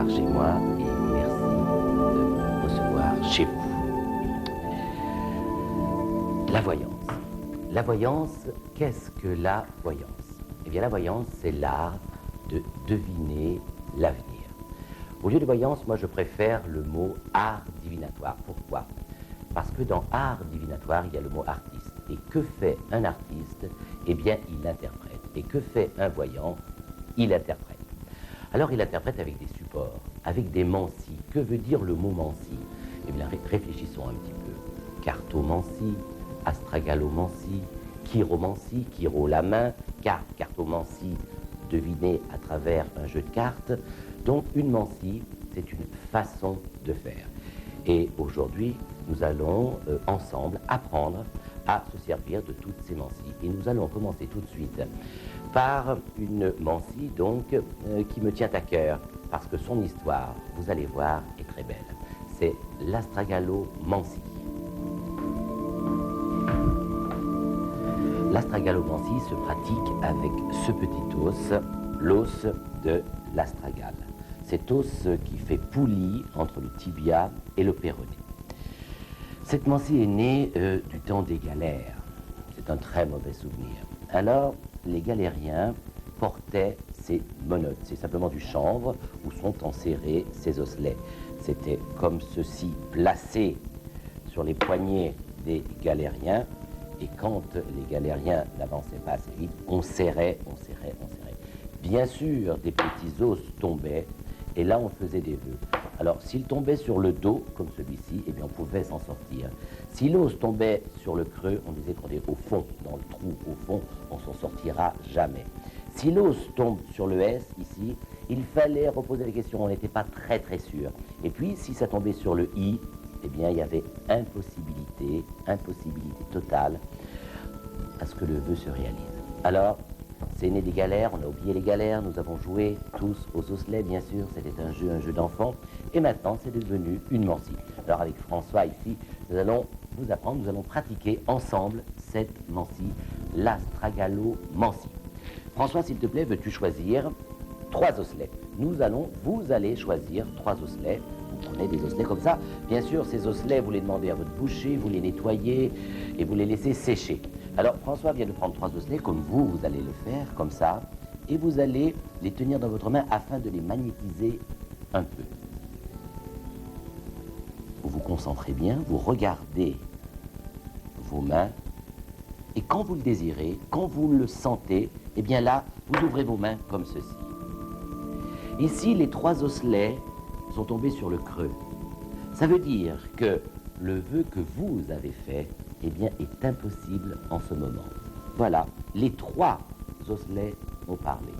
recevoir chez moi et merci de me recevoir chez vous. La voyance. La voyance, qu'est-ce que la voyance? Eh bien, la voyance, c'est l'art de deviner l'avenir. Au lieu de voyance, moi, je préfère le mot art divinatoire. Pourquoi? Parce que dans art divinatoire, il y a le mot artiste. Et que fait un artiste? Eh bien, il interprète. Et que fait un voyant? Il interprète. Alors, il interprète avec des supports, avec des mancies. Que veut dire le mot mancie? Eh bien, réfléchissons un petit peu. Cartomancie, astragalomancie, chiromancie, chiro la main, cartomancie, deviner à travers un jeu de cartes. Donc, une mancie, c'est une façon de faire. Et aujourd'hui, nous allons ensemble apprendre à se servir de toutes ces mancies. Et nous allons commencer tout de suite par une mancie donc qui me tient à cœur parce que son histoire, vous allez voir, est très belle. C'est l'astragalomancie. L'astragalomancie se pratique avec ce petit os, l'os de l'astragale. Cet os qui fait poulie entre le tibia et le péroné. Cette mancie est née du temps des galères. C'est un très mauvais souvenir. Alors, les galériens portaient ces menottes. C'est simplement du chanvre où sont enserrés ces osselets. C'était comme ceci, placé sur les poignets des galériens. Et quand les galériens n'avançaient pas assez vite, on serrait. Bien sûr, des petits os tombaient. Et là, on faisait des vœux. Alors, s'il tombait sur le dos, comme celui-ci, eh bien, on pouvait s'en sortir. Si l'os tombait sur le creux, on disait qu'on est au fond, dans le trou, au fond, on s'en sortira jamais. Si l'os tombe sur le S, ici, il fallait reposer la question, on n'était pas très sûr. Et puis, si ça tombait sur le I, eh bien, il y avait impossibilité totale à ce que le vœu se réalise. Alors, c'est né des galères, on a oublié les galères, nous avons joué tous aux osselets, bien sûr, c'était un jeu d'enfant, et maintenant c'est devenu une mancie. Alors avec François ici, nous allons vous apprendre, nous allons pratiquer ensemble cette mancie, l'astragalomancie. François, s'il te plaît, veux-tu choisir 3 osselets? Vous allez choisir 3 osselets. Vous prenez des osselets comme ça. Bien sûr, ces osselets, vous les demandez à votre boucher, vous les nettoyez et vous les laissez sécher. Alors, François vient de prendre 3 osselets, comme vous allez le faire, comme ça, et vous allez les tenir dans votre main afin de les magnétiser un peu. Vous vous concentrez bien, vous regardez vos mains, et quand vous le désirez, quand vous le sentez, eh bien là, vous ouvrez vos mains comme ceci. Ici, les 3 osselets sont tombés sur le creux. Ça veut dire que le vœu que vous avez fait, eh bien, est impossible en ce moment. Voilà, les 3 osselets ont parlé.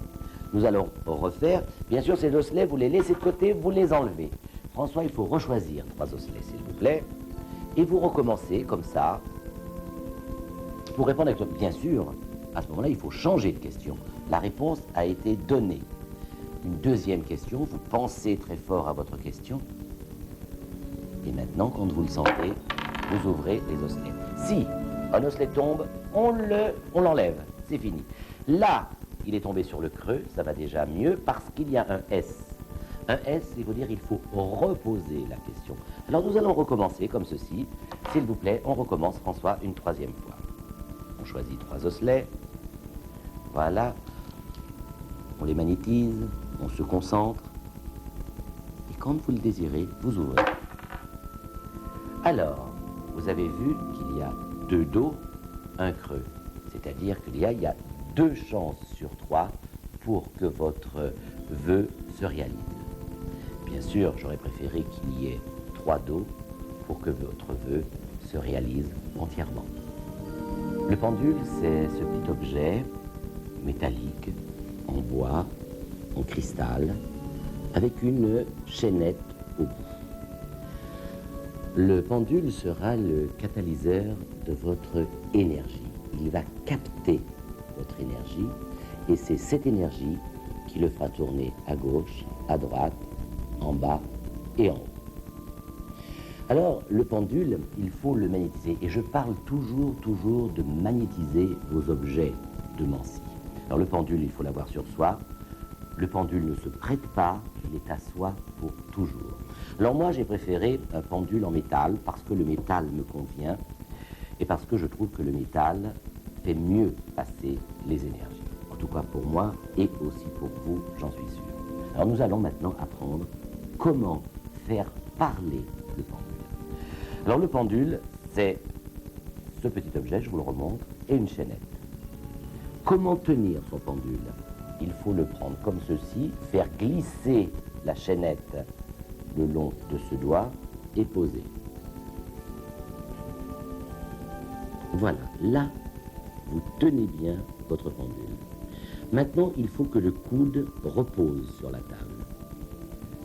Nous allons refaire. Bien sûr, ces osselets, vous les laissez de côté, vous les enlevez. François, il faut rechoisir 3 osselets, s'il vous plaît. Et vous recommencez comme ça. Pour répondre avec bien sûr, à ce moment-là, il faut changer de question. La réponse a été donnée. Une deuxième question, vous pensez très fort à votre question. Et maintenant, quand vous le sentez, vous ouvrez les osselets. Si un osselet tombe, on l'enlève, c'est fini. Là, il est tombé sur le creux, ça va déjà mieux parce qu'il y a un S. Un S, il veut dire qu'il faut reposer la question. Alors nous allons recommencer comme ceci. S'il vous plaît, on recommence, François, une 3e fois. On choisit 3 osselets. Voilà. On les magnétise, on se concentre. Et quand vous le désirez, vous ouvrez. Alors, vous avez vu qu'il y a 2 dos, un creux. C'est-à-dire qu'il y a 2 chances sur 3 pour que votre vœu se réalise. Bien sûr, j'aurais préféré qu'il y ait 3 dos pour que votre vœu se réalise entièrement. Le pendule, c'est ce petit objet métallique, en bois, en cristal, avec une chaînette au bout. Le pendule sera le catalyseur de votre énergie. Il va capter votre énergie et c'est cette énergie qui le fera tourner à gauche, à droite, en bas et en haut. Alors, le pendule, il faut le magnétiser. Et je parle toujours de magnétiser vos objets de mancie. Alors, le pendule, il faut l'avoir sur soi. le pendule ne se prête pas, il est à soi pour toujours. Alors moi, j'ai préféré un pendule en métal parce que le métal me convient et parce que je trouve que le métal fait mieux passer les énergies. En tout cas pour moi et aussi pour vous, j'en suis sûr. Alors nous allons maintenant apprendre comment faire parler le pendule. Alors le pendule, c'est ce petit objet, je vous le remontre, et une chaînette. Comment tenir son pendule? Il faut le prendre comme ceci, faire glisser la chaînette le long de ce doigt et poser. Voilà, là, vous tenez bien votre pendule. Maintenant, il faut que le coude repose sur la table.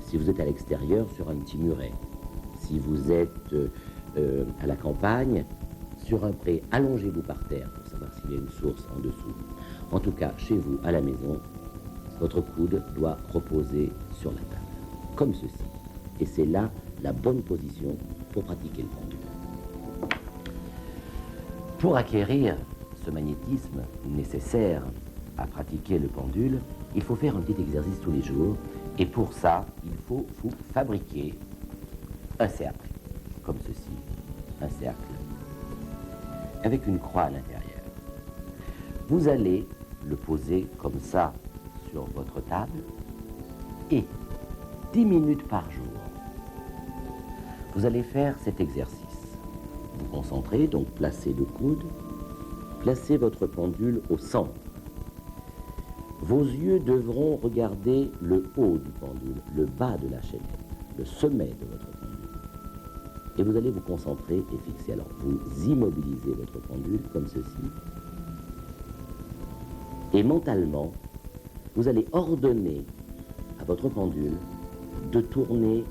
Si vous êtes à l'extérieur, sur un petit muret. Si vous êtes à la campagne, sur un pré, allongez-vous par terre pour savoir s'il y a une source en dessous. En tout cas, chez vous, à la maison, votre coude doit reposer sur la table, comme ceci. Et c'est là la bonne position pour pratiquer le pendule. Pour acquérir ce magnétisme nécessaire à pratiquer le pendule, il faut faire un petit exercice tous les jours. Et pour ça, il faut vous fabriquer un cercle, comme ceci, un cercle, avec une croix à l'intérieur. Vous allez le poser comme ça sur votre table et 10 minutes par jour, vous allez faire cet exercice. Vous concentrez, donc placez le coude, placez votre pendule au centre. Vos yeux devront regarder le haut du pendule, le bas de la chaînette, le sommet de votre pendule. Et vous allez vous concentrer et fixer. Alors, vous immobilisez votre pendule comme ceci. Et mentalement, vous allez ordonner à votre pendule de tourner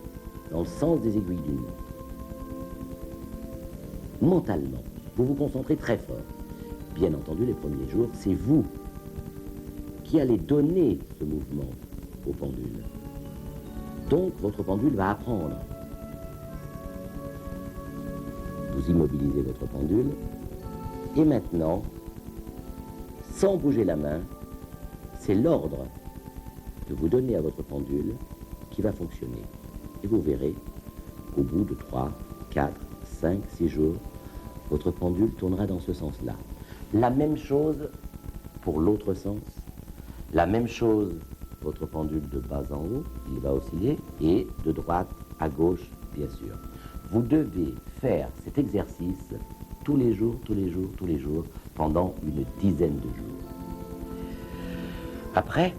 dans le sens des aiguilles d'une montre. Mentalement, vous vous concentrez très fort. Bien entendu, les premiers jours, c'est vous qui allez donner ce mouvement au pendule. Donc, votre pendule va apprendre. Vous immobilisez votre pendule et maintenant, sans bouger la main, c'est l'ordre que vous donnez à votre pendule qui va fonctionner. Et vous verrez, au bout de 3, 4, 5, 6 jours, votre pendule tournera dans ce sens-là. La même chose pour l'autre sens. La même chose, votre pendule de bas en haut, il va osciller, et de droite à gauche, bien sûr. Vous devez faire cet exercice tous les jours, tous les jours, tous les jours, pendant une dizaine de jours. Après,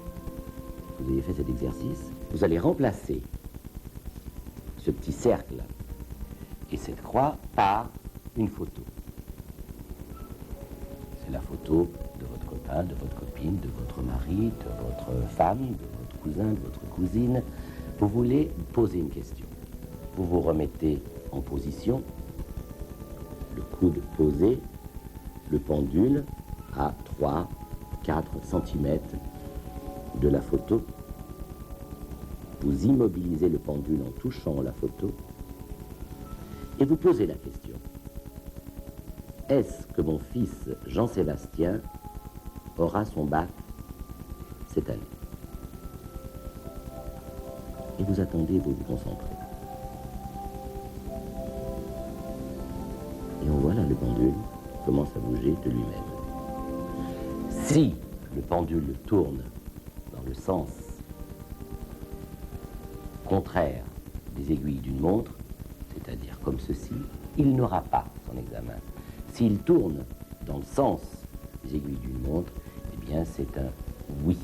vous avez fait cet exercice, vous allez remplacer ce petit cercle et cette croix par une photo. C'est la photo de votre copain, de votre copine, de votre mari, de votre femme, de votre cousin, de votre cousine. Vous voulez poser une question. Vous vous remettez en position, le coude posé, le pendule à 3, 4 cm de la photo. Vous immobilisez le pendule en touchant la photo et vous posez la question. Est-ce que mon fils Jean-Sébastien aura son bac cette année? Et vous attendez, vous vous concentrez. Et on voit là le pendule commence à bouger de lui-même. Si le pendule tourne dans le sens contraire des aiguilles d'une montre, c'est-à-dire comme ceci, il n'aura pas son examen. S'il tourne dans le sens des aiguilles d'une montre, eh bien c'est un oui,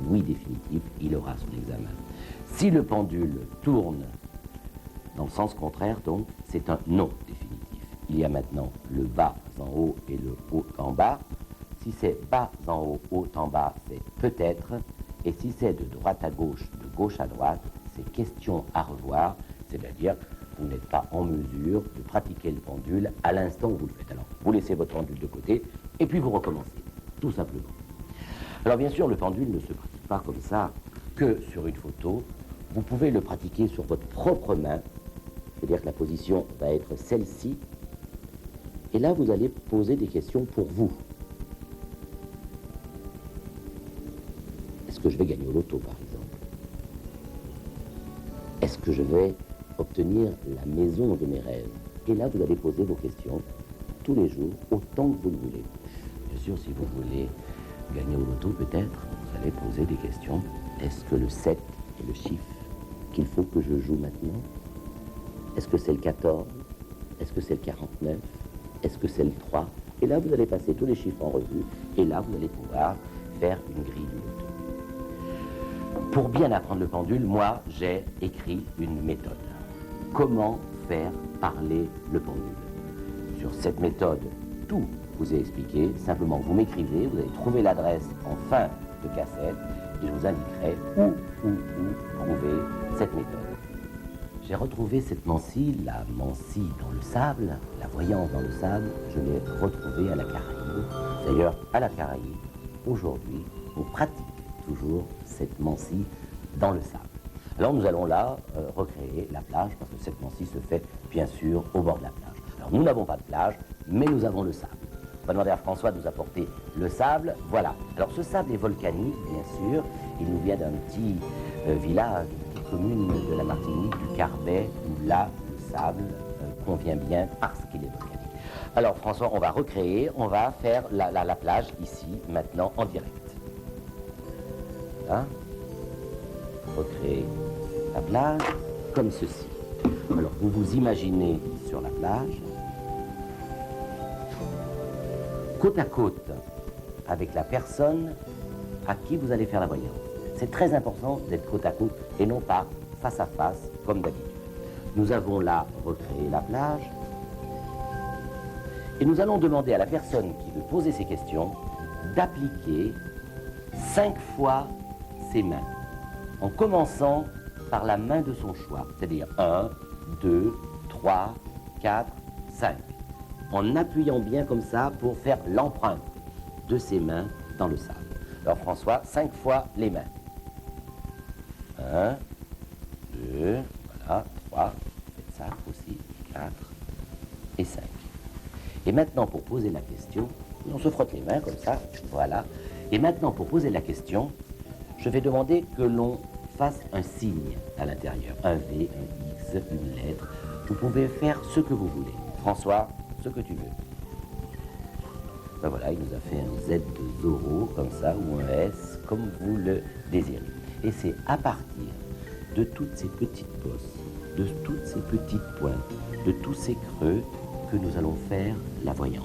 oui définitif, il aura son examen. Si le pendule tourne dans le sens contraire, donc, c'est un non définitif. Il y a maintenant le bas en haut et le haut en bas. Si c'est bas en haut en bas, c'est peut-être. Et si c'est de droite à gauche à droite, c'est question à revoir, c'est-à-dire vous n'êtes pas en mesure de pratiquer le pendule à l'instant où vous le faites. Alors, vous laissez votre pendule de côté et puis vous recommencez, tout simplement. Alors bien sûr, le pendule ne se pratique pas comme ça que sur une photo. Vous pouvez le pratiquer sur votre propre main, c'est-à-dire que la position va être celle-ci. Et là, vous allez poser des questions pour vous. Est-ce Est-ce que je vais gagner au loto, par exemple? Est-ce que je vais obtenir la maison de mes rêves? Et là, vous allez poser vos questions tous les jours, autant que vous le voulez. Bien sûr, si vous voulez gagner au loto, peut-être, vous allez poser des questions. Est-ce que le 7 est le chiffre qu'il faut que je joue maintenant? Est-ce que c'est le 14? Est-ce que c'est le 49? Est-ce que c'est le 3? Et là, vous allez passer tous les chiffres en revue, et là, vous allez pouvoir faire une grille du loto. Pour bien apprendre le pendule, moi, j'ai écrit une méthode. Comment faire parler le pendule? Sur cette méthode, tout vous est expliqué. Simplement, vous m'écrivez, vous allez trouver l'adresse en fin de cassette, et je vous indiquerai où trouver cette méthode. J'ai retrouvé cette Mancie, la Mancie dans le sable, la voyance dans le sable, je l'ai retrouvée à la Caraïbe. D'ailleurs, à la Caraïbe, aujourd'hui, on pratique toujours cette Mancie dans le sable. Alors nous allons là recréer la plage, parce que cette Mancie se fait bien sûr au bord de la plage. Alors nous n'avons pas de plage, mais nous avons le sable. On va demander à François de nous apporter le sable, voilà. Alors ce sable est volcanique, bien sûr, il nous vient d'un petit village, d'une petite commune de la Martinique, du Carbet, où là, le sable convient bien parce qu'il est volcanique. Alors François, on va recréer, on va faire la plage ici, maintenant, en direct. Voilà. Recréer la plage comme ceci. Alors vous vous imaginez sur la plage, côte à côte avec la personne à qui vous allez faire la voyance. C'est très important d'être côte à côte et non pas face à face comme d'habitude. Nous avons là recréé la plage et nous allons demander à la personne qui veut poser ces questions d'appliquer 5 fois ses mains, en commençant par la main de son choix, c'est-à-dire 1, 2, 3, 4, 5, en appuyant bien comme ça pour faire l'empreinte de ses mains dans le sable. Alors François, 5 fois les mains. 1, 2, voilà, 3, faites ça aussi, 4 et 5. Et maintenant pour poser la question, on se frotte les mains comme ça, voilà. Et maintenant pour poser la question, je vais demander que l'on fasse un signe à l'intérieur, un V, un X, une lettre. Vous pouvez faire ce que vous voulez. François, ce que tu veux. Ben voilà, il nous a fait un Z de Zorro, comme ça, ou un S, comme vous le désirez. Et c'est à partir de toutes ces petites bosses, de toutes ces petites pointes, de tous ces creux, que nous allons faire la voyance.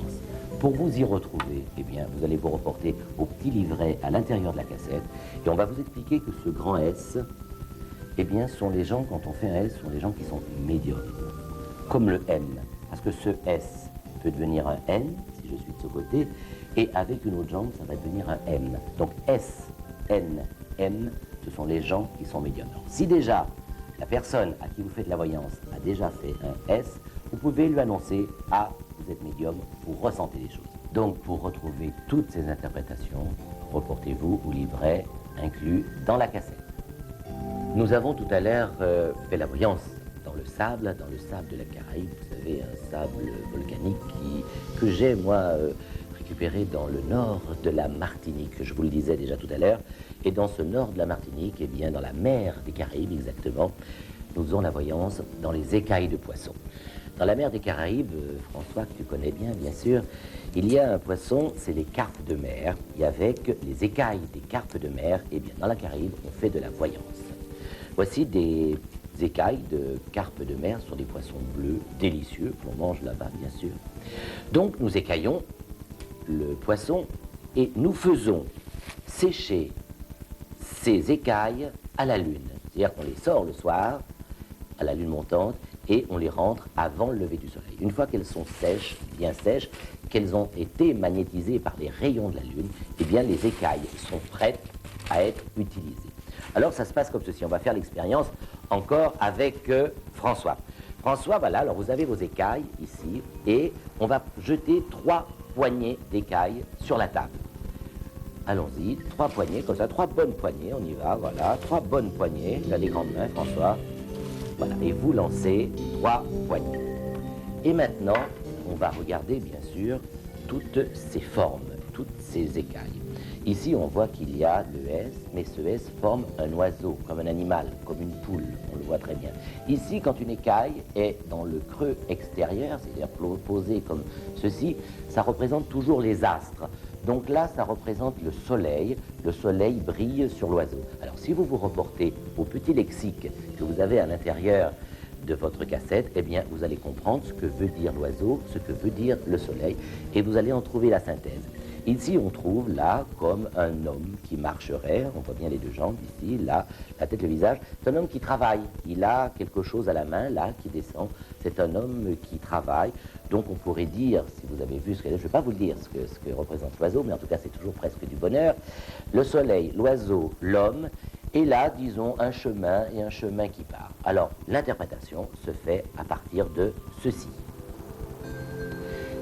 Pour vous y retrouver, eh bien, vous allez vous reporter au petit livret à l'intérieur de la cassette et on va vous expliquer que ce grand S, eh bien, sont les gens, quand on fait un S, sont les gens qui sont médiums, comme le N. Parce que ce S peut devenir un N, si je suis de ce côté, et avec une autre jambe, ça va devenir un M. Donc S, N, M, ce sont les gens qui sont médiums. Alors, si déjà la personne à qui vous faites la voyance a déjà fait un S, vous pouvez lui annoncer « Ah, vous êtes médium, vous ressentez les choses ». Donc, pour retrouver toutes ces interprétations, reportez-vous au livret inclus dans la cassette. Nous avons tout à l'heure fait la voyance dans le sable de la Caraïbe. Vous savez, un sable volcanique que j'ai, moi, récupéré dans le nord de la Martinique, je vous le disais déjà tout à l'heure. Et dans ce nord de la Martinique, eh bien, dans la mer des Caraïbes exactement, nous faisons la voyance dans les écailles de poissons. Dans la mer des Caraïbes, François, que tu connais bien sûr, il y a un poisson, c'est les carpes de mer. Et avec les écailles des carpes de mer, eh bien, dans la Caraïbe, on fait de la voyance. Voici des écailles de carpes de mer, ce sont des poissons bleus, délicieux, que l'on mange là-bas, bien sûr. Donc, nous écaillons le poisson et nous faisons sécher ces écailles à la lune. C'est-à-dire qu'on les sort le soir, à la lune montante, et on les rentre avant le lever du soleil. Une fois qu'elles sont sèches, bien sèches, qu'elles ont été magnétisées par les rayons de la lune, eh bien les écailles sont prêtes à être utilisées. Alors ça se passe comme ceci, on va faire l'expérience encore avec François. François, voilà, alors vous avez vos écailles ici, et on va jeter 3 poignées d'écailles sur la table. Allons-y, 3 poignées, comme ça, 3 bonnes poignées, on y va, voilà, 3 bonnes poignées, là les grandes mains, François. Voilà, et vous lancez 3 poignées. Et maintenant, on va regarder, bien sûr, toutes ces formes, toutes ces écailles. Ici, on voit qu'il y a le S, mais ce S forme un oiseau, comme un animal, comme une poule, on le voit très bien. Ici, quand une écaille est dans le creux extérieur, c'est-à-dire posée comme ceci, ça représente toujours les astres. Donc là, ça représente le soleil brille sur l'oiseau. Alors si vous vous reportez au petit lexique que vous avez à l'intérieur de votre cassette, eh bien, vous allez comprendre ce que veut dire l'oiseau, ce que veut dire le soleil, et vous allez en trouver la synthèse. Ici, on trouve là comme un homme qui marcherait, on voit bien les deux jambes ici, là, la tête, le visage. C'est un homme qui travaille, il a quelque chose à la main, là, qui descend. C'est un homme qui travaille. Donc on pourrait dire, si vous avez vu ce que je ne vais pas vous le dire, ce que représente l'oiseau, mais en tout cas c'est toujours presque du bonheur. Le soleil, l'oiseau, l'homme, et là, disons, un chemin et un chemin qui part. Alors, l'interprétation se fait à partir de ceci.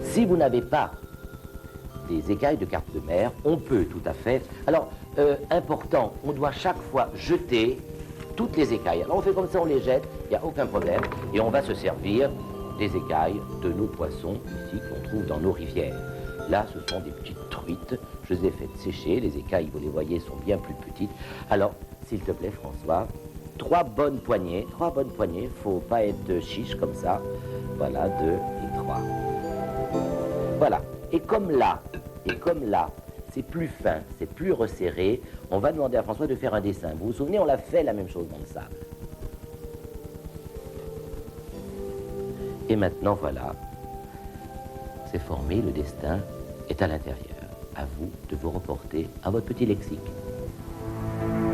Si vous n'avez pas des écailles de carte de mer, on peut tout à fait. Alors, important, on doit chaque fois jeter toutes les écailles. Alors on fait comme ça, on les jette, il n'y a aucun problème, et on va se servir des écailles de nos poissons ici qu'on trouve dans nos rivières. Là, ce sont des petites truites, je les ai faites sécher, les écailles, vous les voyez, sont bien plus petites. Alors, s'il te plaît François, 3 bonnes poignées, faut pas être chiche comme ça. Voilà, 2 et 3. Voilà. Et comme là, c'est plus fin, c'est plus resserré, on va demander à François de faire un dessin. Vous vous souvenez, on l'a fait la même chose dans le sable. Et maintenant, voilà, c'est formé, le destin est à l'intérieur. À vous de vous reporter à votre petit lexique.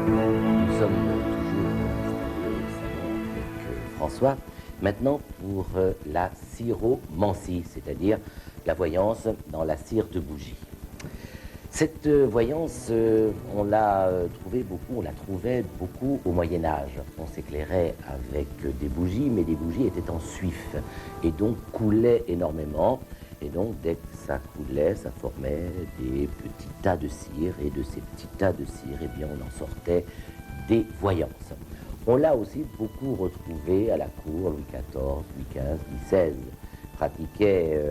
Nous sommes toujours installés au salon avec François. Maintenant, pour la ciromancie, c'est-à-dire la voyance dans la cire de bougie. Cette voyance, on la trouvait beaucoup au Moyen-Âge. On s'éclairait avec des bougies, mais les bougies étaient en suif et donc coulaient énormément. Et donc, dès que ça coulait, ça formait des petits tas de cire. Et de ces petits tas de cire, eh bien, on en sortait des voyances. On l'a aussi beaucoup retrouvé à la cour, Louis XIV, Louis XV, Louis XVI. Pratiquaient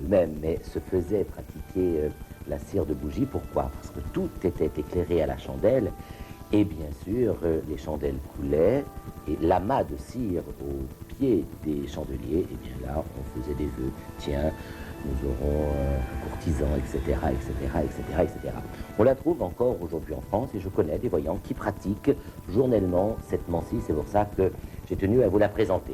eux-mêmes, mais se faisaient pratiquer la cire de bougie. Pourquoi? Parce que tout était éclairé à la chandelle, et bien sûr, les chandelles coulaient, et l'amas de cire au pied des chandeliers, et bien là, on faisait des vœux. Tiens, nous aurons un courtisan, etc., etc., etc., etc. On la trouve encore aujourd'hui en France, et je connais des voyants qui pratiquent journellement cette mancie. C'est pour ça que j'ai tenu à vous la présenter.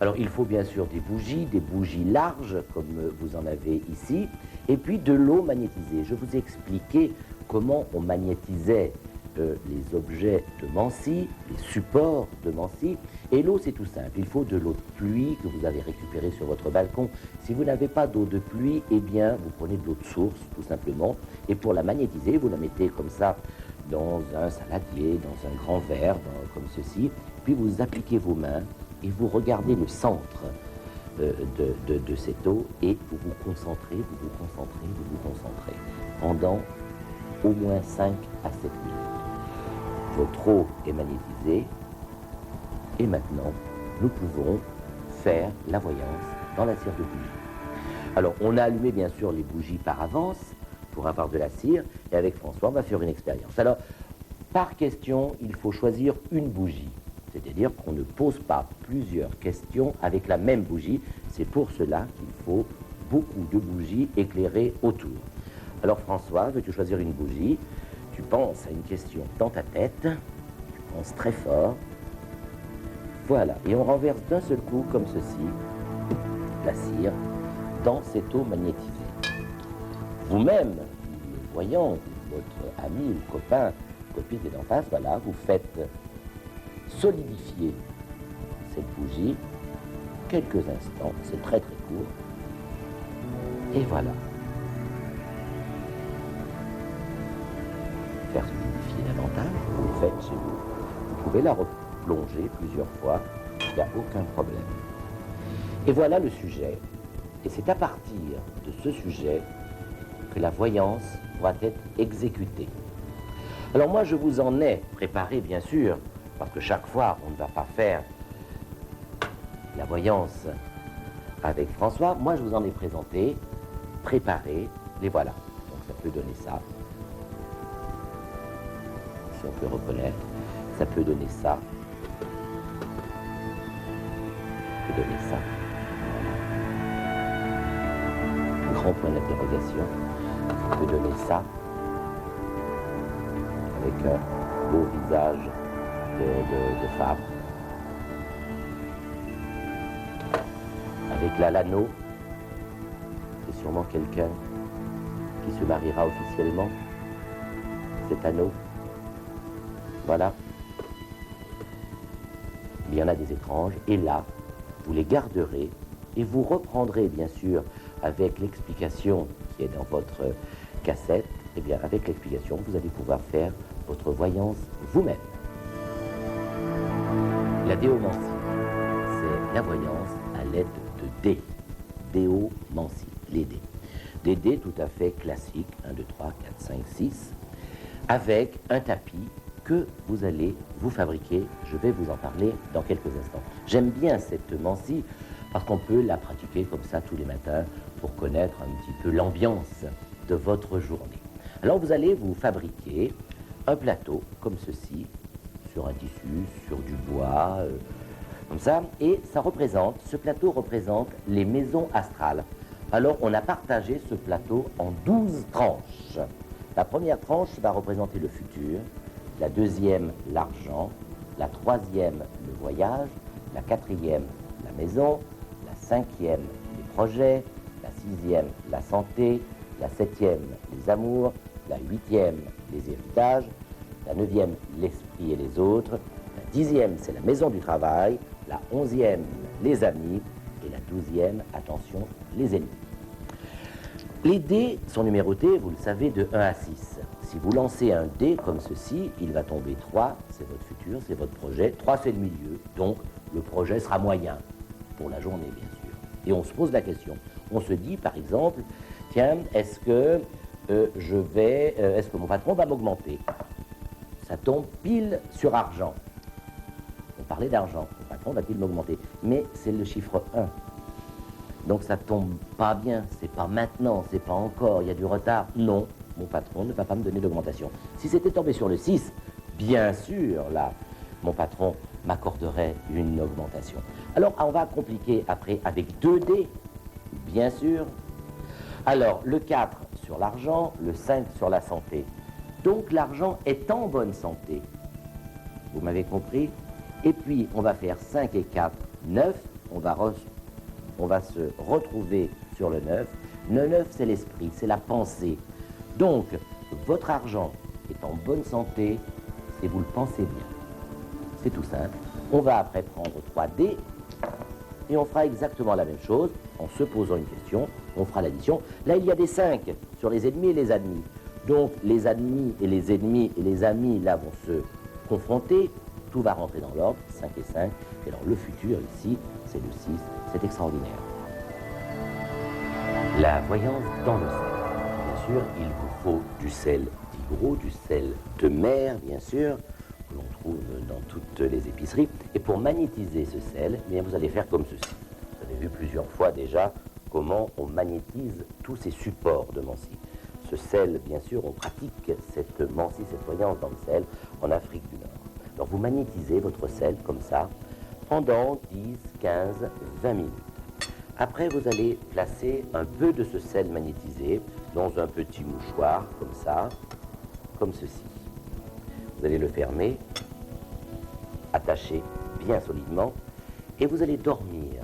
Alors, il faut bien sûr des bougies larges, comme vous en avez ici, et puis de l'eau magnétisée. Je vous ai expliqué comment on magnétisait les objets de mancie, les supports de mancie, et l'eau, c'est tout simple. Il faut de l'eau de pluie que vous avez récupérée sur votre balcon. Si vous n'avez pas d'eau de pluie, eh bien, vous prenez de l'eau de source, tout simplement, et pour la magnétiser, vous la mettez comme ça dans un saladier, dans un grand verre, comme ceci, puis vous appliquez vos mains, et vous regardez le centre de cette eau et vous vous concentrez pendant au moins 5 à 7 minutes. Votre eau est magnétisée et maintenant nous pouvons faire la voyance dans la cire de bougie. Alors on a allumé bien sûr les bougies par avance pour avoir de la cire et avec François on va faire une expérience. Alors par question il faut choisir une bougie. C'est-à-dire qu'on ne pose pas plusieurs questions avec la même bougie. C'est pour cela qu'il faut beaucoup de bougies éclairées autour. Alors François, veux-tu choisir une bougie? Tu penses à une question dans ta tête, tu penses très fort. Voilà, et on renverse d'un seul coup, comme ceci, la cire dans cette eau magnétisée. Vous-même, le voyant, votre ami ou copain, copine qui est en face, voilà, vous faites solidifier cette bougie quelques instants, c'est très très court, et voilà. Faire solidifier davantage, vous le faites chez vous. Vous pouvez la replonger plusieurs fois, il n'y a aucun problème. Et voilà le sujet, et c'est à partir de ce sujet que la voyance pourra être exécutée. Alors moi je vous en ai préparé bien sûr, parce que chaque fois, on ne va pas faire la voyance avec François. Moi, je vous en ai présenté, préparé, les voilà. Donc, ça peut donner ça. si on peut reconnaître. Ça peut donner ça. Ça peut donner ça. Voilà. Un grand point d'interrogation. Ça peut donner ça. Avec un beau visage de femme. Avec là l'anneau. C'est sûrement quelqu'un qui se mariera officiellement. Cet anneau. Voilà. Il y en a des étranges. Et là, vous les garderez et vous reprendrez, bien sûr, avec l'explication qui est dans votre cassette. Eh bien, avec l'explication, vous allez pouvoir faire votre voyance vous-même. La déomancie, c'est la voyance à l'aide de dés. Déomancie, les dés. Des dés tout à fait classiques, 1, 2, 3, 4, 5, 6, avec un tapis que vous allez vous fabriquer. Je vais vous en parler dans quelques instants. J'aime bien cette mancie parce qu'on peut la pratiquer comme ça tous les matins pour connaître un petit peu l'ambiance de votre journée. Alors vous allez vous fabriquer un plateau comme ceci, sur un tissu, sur du bois, comme ça, et ce plateau représente les maisons astrales. Alors on a partagé ce plateau en 12 tranches. La première tranche va représenter le futur, la deuxième l'argent, la troisième le voyage, la quatrième la maison, la cinquième les projets, la sixième la santé, la septième les amours, la huitième les héritages, la neuvième l'esprit et les autres, la dixième c'est la maison du travail, la onzième les amis et la douzième, attention, les ennemis. Les dés sont numérotés, vous le savez, de 1 à 6. Si vous lancez un dé comme ceci, il va tomber 3, c'est votre futur, c'est votre projet. 3, c'est le milieu, donc le projet sera moyen pour la journée, bien sûr. Et on se pose la question. On se dit, par exemple, tiens, est-ce que mon patron va m'augmenter? Ça tombe pile sur argent. On parlait d'argent. Mon patron va-t-il m'augmenter? Mais c'est le chiffre 1. Donc ça tombe pas bien, c'est pas maintenant, c'est pas encore, il y a du retard. Non, mon patron ne va pas me donner d'augmentation. Si c'était tombé sur le 6, bien sûr, là, mon patron m'accorderait une augmentation. Alors, on va compliquer après avec 2 dés, bien sûr. Alors, le 4 sur l'argent, le 5 sur la santé. Donc, l'argent est en bonne santé. Vous m'avez compris? Et puis, on va faire 5 et 4, 9. On va se retrouver sur le 9. Le 9, c'est l'esprit, c'est la pensée. Donc, votre argent est en bonne santé si vous le pensez bien. C'est tout simple. On va après prendre 3 dés et on fera exactement la même chose en se posant une question. On fera l'addition. Là, il y a des 5 sur les ennemis et les amis. Donc, les ennemis et les amis, là, vont se confronter. Tout va rentrer dans l'ordre, 5 et 5. Et alors, le futur, ici, c'est le 6. C'est extraordinaire. La voyance dans le sel. Bien sûr, il vous faut du sel d'Hydro, du sel de mer, bien sûr, que l'on trouve dans toutes les épiceries. Et pour magnétiser ce sel, eh bien, vous allez faire comme ceci. Vous avez vu plusieurs fois déjà comment on magnétise tous ces supports de mancie. Ce sel, bien sûr, on pratique cette mancie, cette voyance dans le sel en Afrique du Nord. Alors vous magnétisez votre sel comme ça pendant 10, 15, 20 minutes. Après, vous allez placer un peu de ce sel magnétisé dans un petit mouchoir, comme ça, comme ceci. Vous allez le fermer, attacher bien solidement, et vous allez dormir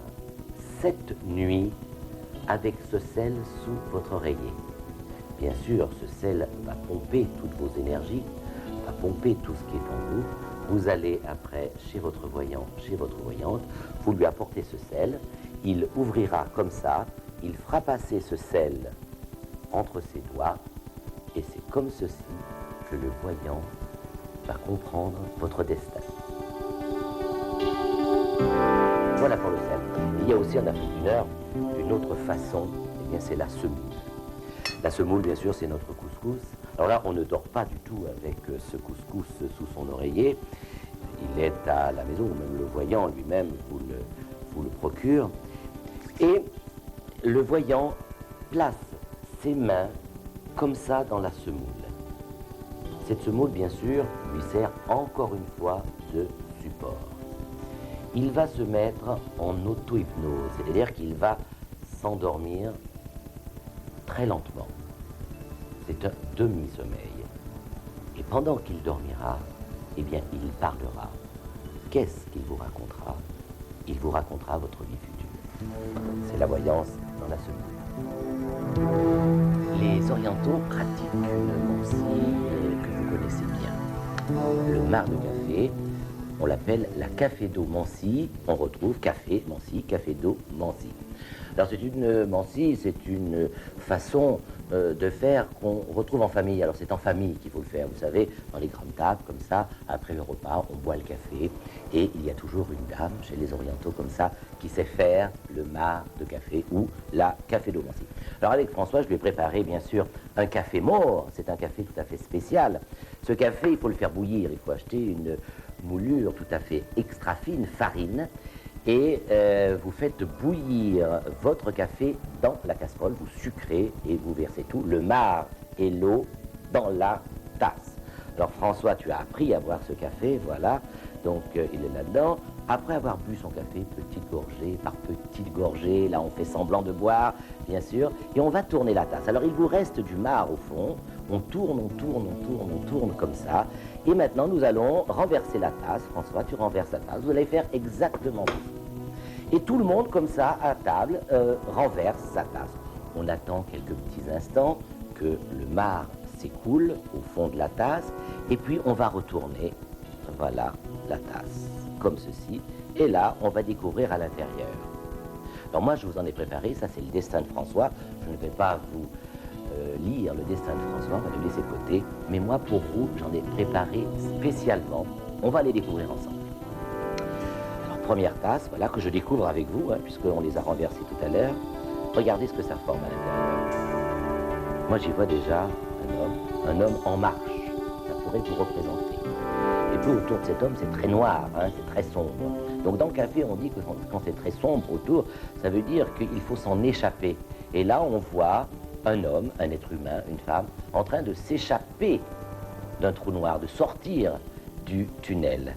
7 nuits avec ce sel sous votre oreiller. Bien sûr, ce sel va pomper toutes vos énergies, va pomper tout ce qui est en vous. Vous allez après chez votre voyant, chez votre voyante, vous lui apportez ce sel, il ouvrira comme ça, il fera passer ce sel entre ses doigts, et c'est comme ceci que le voyant va comprendre votre destin. Voilà pour le sel. Il y a aussi en Afrique du Nord une autre façon, eh bien c'est la semoule. La semoule, bien sûr, c'est notre couscous. Alors là, on ne dort pas du tout avec ce couscous sous son oreiller. Il est à la maison, ou même le voyant lui-même vous le procure. Et le voyant place ses mains comme ça dans la semoule. Cette semoule, bien sûr, lui sert encore une fois de support. Il va se mettre en auto-hypnose, c'est-à-dire qu'il va s'endormir très lentement. C'est un demi-sommeil. Et pendant qu'il dormira, eh bien, il parlera. Qu'est-ce qu'il vous racontera? Il vous racontera votre vie future. C'est la voyance dans la semoule. Les orientaux pratiquent une mancie que vous connaissez bien. Le marc de café, on l'appelle la café d'eau mancie. On retrouve café, mancie, café d'eau, mancie. Alors c'est une mancie, c'est une façon de faire qu'on retrouve en famille. Alors c'est en famille qu'il faut le faire, vous savez, dans les grandes tables, comme ça, après le repas, on boit le café, et il y a toujours une dame, chez les orientaux comme ça, qui sait faire le marc de café ou la café d'eau mancie. Alors avec François, je lui ai préparé, bien sûr, un café mort, c'est un café tout à fait spécial. Ce café, il faut le faire bouillir, il faut acheter une moulure tout à fait extra fine, farine, et vous faites bouillir votre café dans la casserole, vous sucrez et vous versez tout, le marc et l'eau dans la tasse. Alors François, tu as appris à boire ce café, voilà, donc il est là-dedans. Après avoir bu son café, petite gorgée par petite gorgée, là on fait semblant de boire, bien sûr, et on va tourner la tasse. Alors il vous reste du marc au fond, on tourne, on tourne, on tourne, on tourne comme ça, et maintenant nous allons renverser la tasse. François, tu renverses la tasse, vous allez faire exactement ça. Et tout le monde, comme ça, à table, renverse sa tasse. On attend quelques petits instants que le marc s'écoule au fond de la tasse, et puis on va retourner, voilà, la tasse, comme ceci, et là, on va découvrir à l'intérieur. Alors moi, je vous en ai préparé, ça c'est le destin de François, je ne vais pas vous lire le destin de François, on va le laisser de côté, mais moi, pour vous, j'en ai préparé spécialement, on va les découvrir ensemble. Première tasse, voilà, que je découvre avec vous, hein, puisqu'on les a renversées tout à l'heure. Regardez ce que ça forme à l'intérieur. Moi, j'y vois déjà un homme en marche. Ça pourrait vous représenter. Et puis autour de cet homme, c'est très noir, hein, c'est très sombre. Donc dans le café, on dit que quand c'est très sombre autour, ça veut dire qu'il faut s'en échapper. Et là, on voit un homme, un être humain, une femme, en train de s'échapper d'un trou noir, de sortir du tunnel.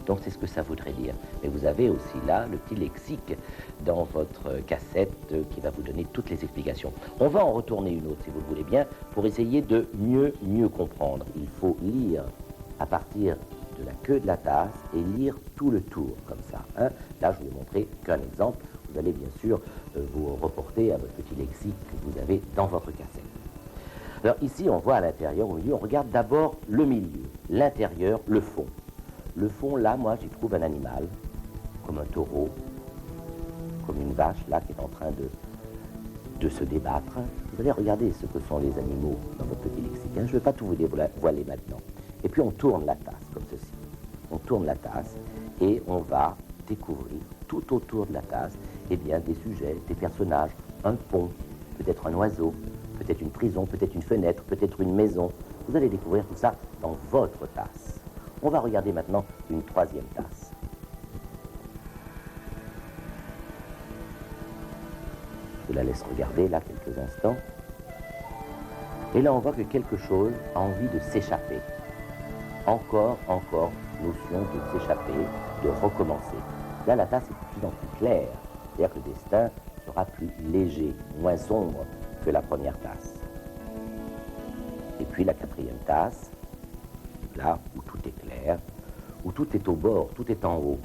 Donc c'est ce que ça voudrait dire. Mais vous avez aussi là le petit lexique dans votre cassette qui va vous donner toutes les explications. On va en retourner une autre, si vous le voulez bien, pour essayer de mieux comprendre. Il faut lire à partir de la queue de la tasse et lire tout le tour, comme ça. Hein. Là, je vais vous montrer qu'un exemple. Vous allez bien sûr vous reporter à votre petit lexique que vous avez dans votre cassette. Alors ici, on voit à l'intérieur, au milieu, on regarde d'abord le milieu, l'intérieur, le fond. Le fond, là, moi, j'y trouve un animal, comme un taureau, comme une vache, là, qui est en train de se débattre. Vous allez regarder ce que sont les animaux dans votre petit lexique. Hein. Je ne vais pas tout vous dévoiler maintenant. Et puis, on tourne la tasse, comme ceci. On tourne la tasse et on va découvrir tout autour de la tasse, eh bien, des sujets, des personnages, un pont, peut-être un oiseau, peut-être une prison, peut-être une fenêtre, peut-être une maison. Vous allez découvrir tout ça dans votre tasse. On va regarder maintenant une troisième tasse. Je la laisse regarder là quelques instants. Et là on voit que quelque chose a envie de s'échapper. Encore, notion de s'échapper, de recommencer. Là la tasse est de plus en plus claire. C'est-à-dire que le destin sera plus léger, moins sombre que la première tasse. Et puis la quatrième tasse, là où tout est clair, où tout est au bord, tout est en haut.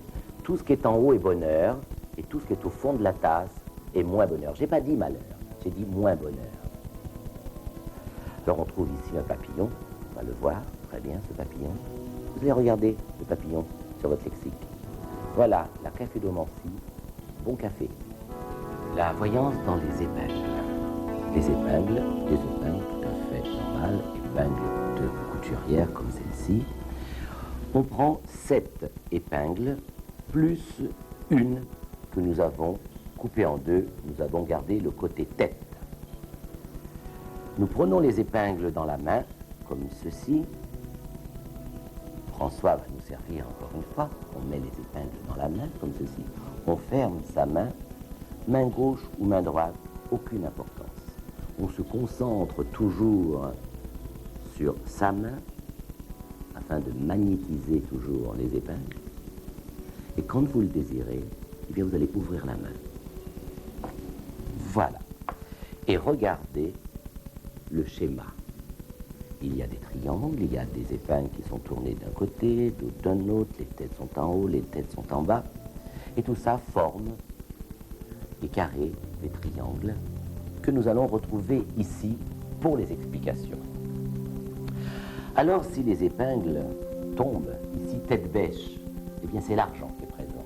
Tout ce qui est en haut est bonheur, et tout ce qui est au fond de la tasse est moins bonheur. J'ai pas dit malheur, j'ai dit moins bonheur. Alors on trouve ici un papillon, on va le voir, très bien ce papillon. Vous allez regarder le papillon sur votre lexique. Voilà, la café d'eau mancie, bon café. La voyance dans les épingles. Les épingles tout à fait normales, épingles de couturière comme celle-ci. On prend 7 épingles plus une que nous avons coupée en deux. Nous avons gardé le côté tête. Nous prenons les épingles dans la main, comme ceci. François va nous servir encore une fois. On met les épingles dans la main, comme ceci. On ferme sa main, main gauche ou main droite, aucune importance. On se concentre toujours sur sa main afin de magnétiser toujours les épingles. Et quand vous le désirez, eh bien vous allez ouvrir la main. Voilà. Et regardez le schéma. Il y a des triangles, il y a des épingles qui sont tournées d'un côté, d'autres d'un autre, les têtes sont en haut, les têtes sont en bas. Et tout ça forme les carrés, les triangles, que nous allons retrouver ici pour les explications. Alors, si les épingles tombent, ici tête bêche, eh bien c'est l'argent qui est présent.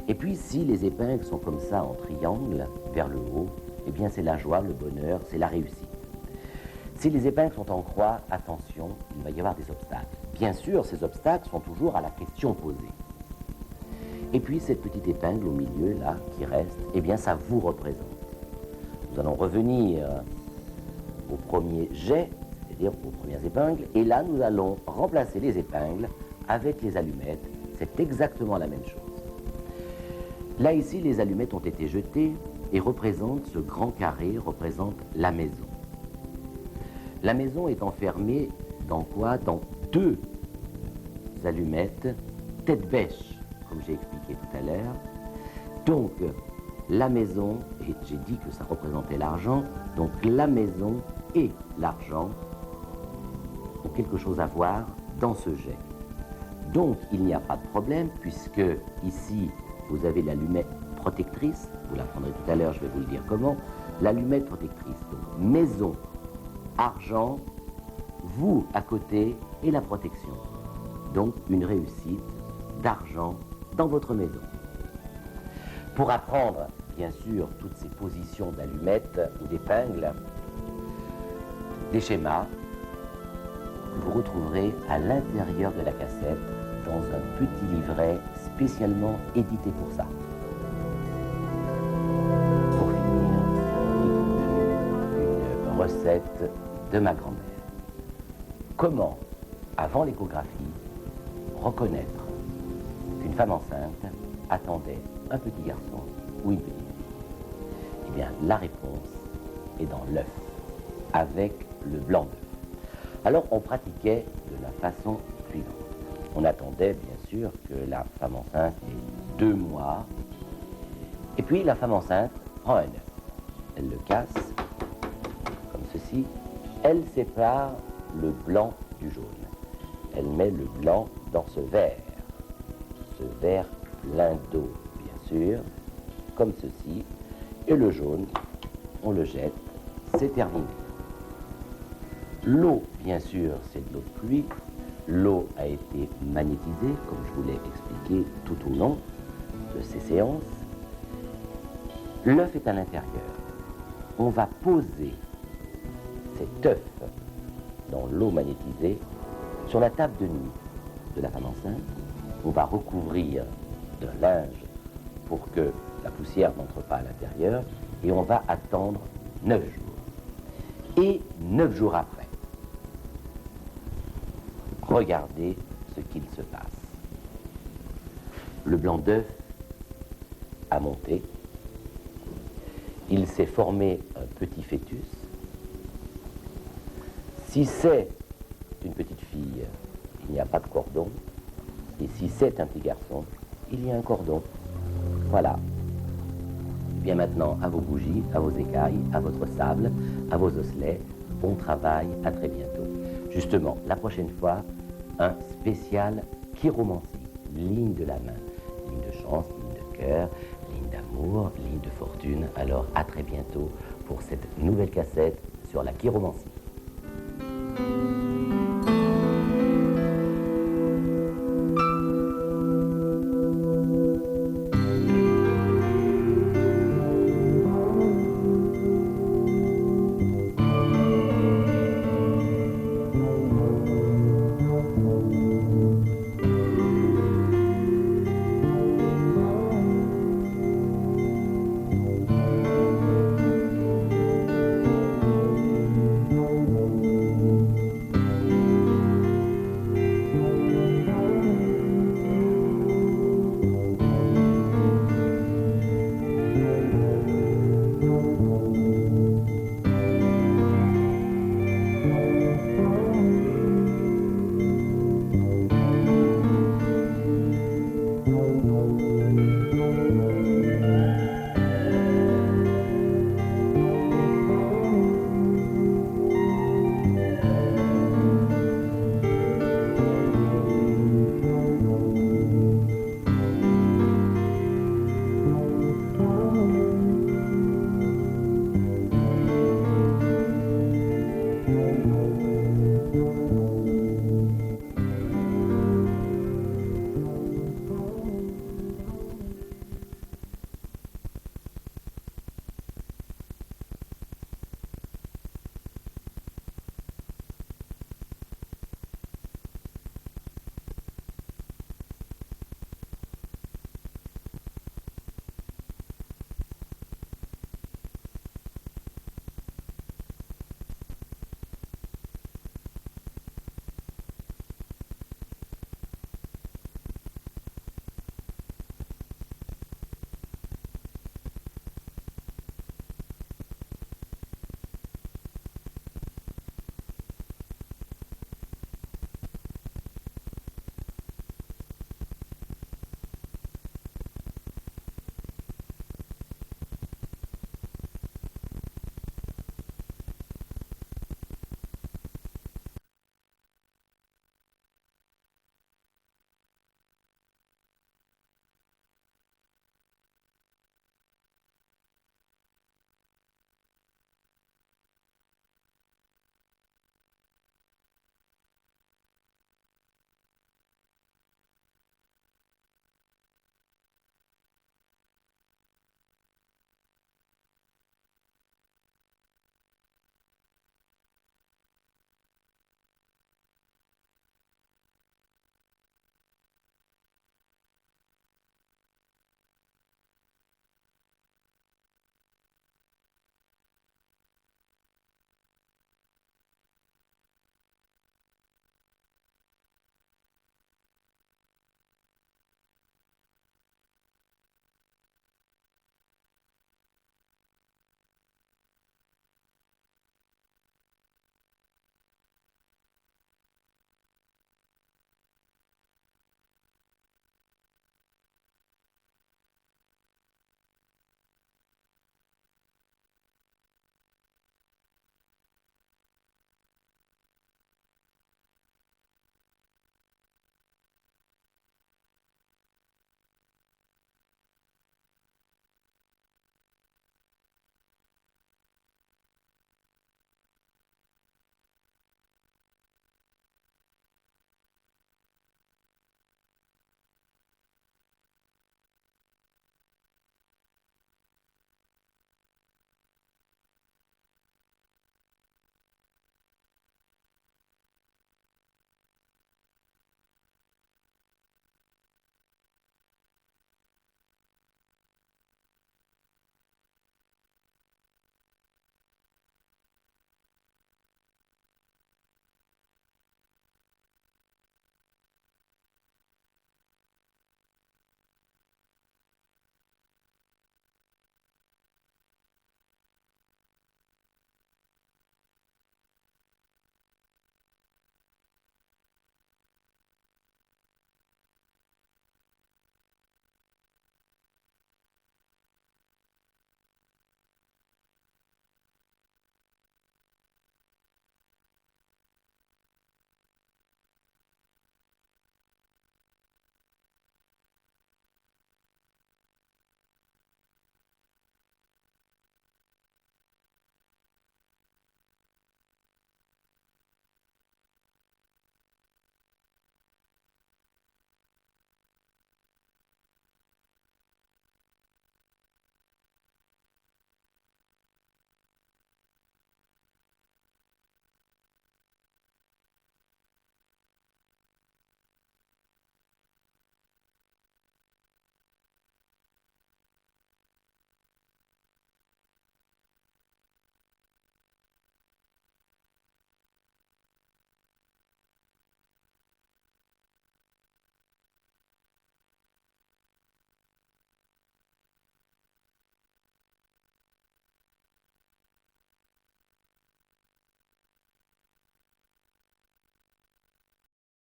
Et puis, si les épingles sont comme ça en triangle, vers le haut, eh bien c'est la joie, le bonheur, c'est la réussite. Si les épingles sont en croix, attention, il va y avoir des obstacles. Bien sûr, ces obstacles sont toujours à la question posée. Et puis, cette petite épingle au milieu, là, qui reste, eh bien, ça vous représente. Nous allons revenir au premier jet, c'est-à-dire aux premières épingles, et là, nous allons remplacer les épingles avec les allumettes. C'est exactement la même chose. Là, ici, les allumettes ont été jetées et représentent, ce grand carré représente la maison. La maison est enfermée dans quoi? Dans deux allumettes, tête bêche, comme j'ai expliqué tout à l'heure. Donc, la maison, et j'ai dit que ça représentait l'argent, donc la maison et l'argent ont quelque chose à voir dans ce jet. Donc, il n'y a pas de problème, puisque ici, vous avez l'allumette protectrice, vous l'apprendrez tout à l'heure, je vais vous le dire comment, l'allumette protectrice, donc maison, argent, vous à côté et la protection. Donc, une réussite d'argent dans votre maison. Pour apprendre, bien sûr, toutes ces positions d'allumettes ou d'épingles, des schémas que vous retrouverez à l'intérieur de la cassette dans un petit livret spécialement édité pour ça. Pour finir, une recette de ma grand-mère. Comment, avant l'échographie, reconnaître qu'une femme enceinte attendait un petit garçon ou une petite fille? Eh bien, la réponse est dans l'œuf, avec le blanc d'œuf. Alors, on pratiquait de la façon suivante. On attendait, bien sûr, que la femme enceinte ait 2 mois. Et puis, la femme enceinte prend un œuf. Elle le casse, comme ceci. Elle sépare le blanc du jaune. Elle met le blanc dans ce verre plein d'eau, bien sûr, comme ceci. Et le jaune, on le jette, c'est terminé. L'eau, bien sûr, c'est de l'eau de pluie. L'eau a été magnétisée, comme je vous l'ai expliqué tout au long de ces séances. L'œuf est à l'intérieur. On va poser cet œuf dans l'eau magnétisée sur la table de nuit de la femme enceinte. On va recouvrir d'un linge pour que la poussière n'entre pas à l'intérieur et on va attendre 9 jours. Et 9 jours après, regardez ce qu'il se passe. Le blanc d'œuf a monté. Il s'est formé un petit fœtus. Si c'est une petite fille, il n'y a pas de cordon. Et si c'est un petit garçon, il y a un cordon. Voilà. Bien maintenant, à vos bougies, à vos écailles, à votre sable, à vos osselets. Bon travail, à très bientôt. Justement, la prochaine fois, un spécial chiromancie. Ligne de la main, ligne de chance, ligne de cœur, ligne d'amour, ligne de fortune. Alors, à très bientôt pour cette nouvelle cassette sur la chiromancie.